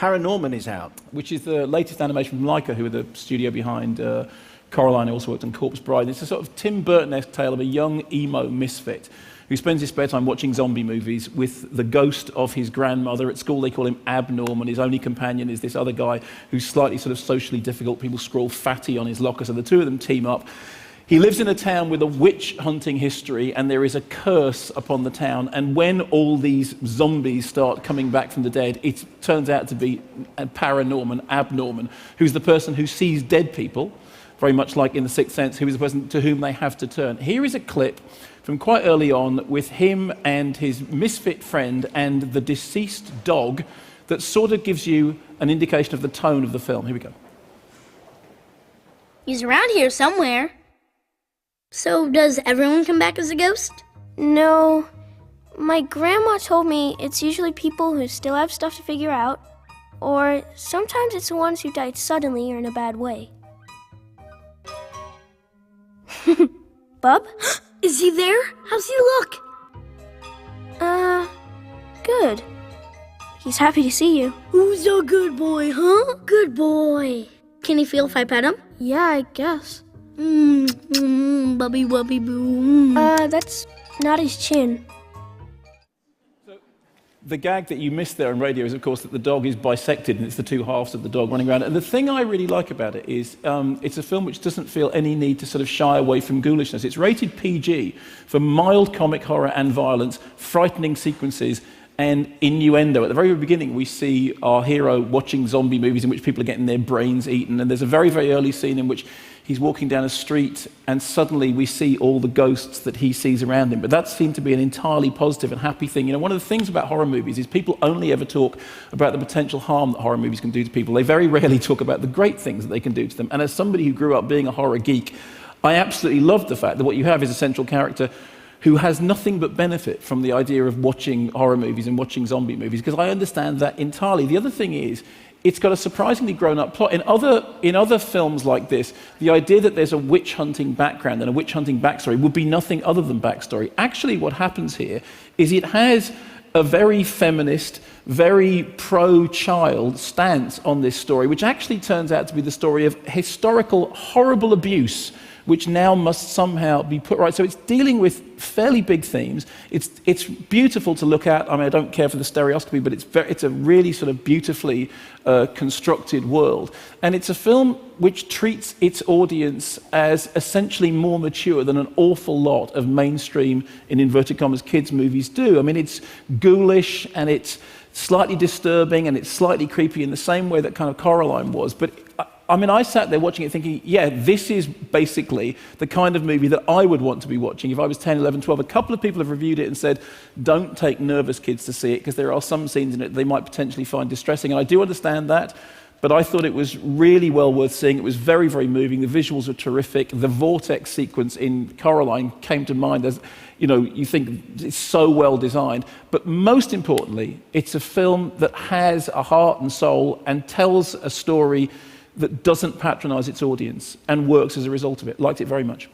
ParaNorman is out. Which is the latest animation from Laika, who are the studio behind Coraline, who also worked on Corpse Bride. It's a sort of Tim Burton-esque tale of a young emo misfit who spends his spare time watching zombie movies with the ghost of his grandmother. At school they call him Abnorman. His only companion is this other guy who's slightly sort of socially difficult. People scroll fatty on his locker, so the two of them team up. He lives in a town with a witch-hunting history, and there is a curse upon the town. And when all these zombies start coming back from the dead, it turns out to be ParaNorman, Abnorman, who's the person who sees dead people, very much like in The Sixth Sense, who is the person to whom they have to turn. Here is a clip from quite early on with him and his misfit friend and the deceased dog that sort of gives you an indication of the tone of the film. Here we go. He's around here somewhere. So, does everyone come back as a ghost? No. My grandma told me it's usually people who still have stuff to figure out, or sometimes it's the ones who died suddenly or in a bad way. Bub? Is he there? How's he look? Good. He's happy to see you. Who's a good boy, huh? Good boy. Can he feel if I pet him? Yeah, I guess. Bubby wubby boo. That's not his chin. The gag that you missed there on radio is, of course, that the dog is bisected and it's the two halves of the dog running around. And the thing I really like about it is it's a film which doesn't feel any need to sort of shy away from ghoulishness. It's rated PG for mild comic horror and violence, frightening sequences, and innuendo. At the very beginning, we see our hero watching zombie movies in which people are getting their brains eaten. And there's a very, very early scene in which he's walking down a street and suddenly we see all the ghosts that he sees around him. But that seemed to be an entirely positive and happy thing. You know, one of the things about horror movies is people only ever talk about the potential harm that horror movies can do to people. They very rarely talk about the great things that they can do to them. And as somebody who grew up being a horror geek, I absolutely loved the fact that what you have is a central character who has nothing but benefit from the idea of watching horror movies and watching zombie movies, because I understand that entirely. The other thing is, it's got a surprisingly grown-up plot. In other films like this, the idea that there's a witch-hunting background and a witch-hunting backstory would be nothing other than backstory. Actually, what happens here is it has a very feminist, very pro-child stance on this story, which actually turns out to be the story of historical, horrible abuse, which now must somehow be put right. So it's dealing with fairly big themes. It's beautiful to look at. I mean, I don't care for the stereoscopy, but it's a really sort of beautifully constructed world. And it's a film which treats its audience as essentially more mature than an awful lot of mainstream, in inverted commas, kids' movies do. I mean, it's ghoulish and it's slightly disturbing and it's slightly creepy in the same way that kind of Coraline was. But I mean, I sat there watching it thinking, yeah, this is basically the kind of movie that I would want to be watching if I was 10, 11, 12. A couple of people have reviewed it and said, don't take nervous kids to see it because there are some scenes in it they might potentially find distressing. And I do understand that, but I thought it was really well worth seeing. It was very, very moving. The visuals are terrific. The vortex sequence in Coraline came to mind as, you know, you think it's so well designed. But most importantly, it's a film that has a heart and soul and tells a story that doesn't patronize its audience and works as a result of it. Liked it very much.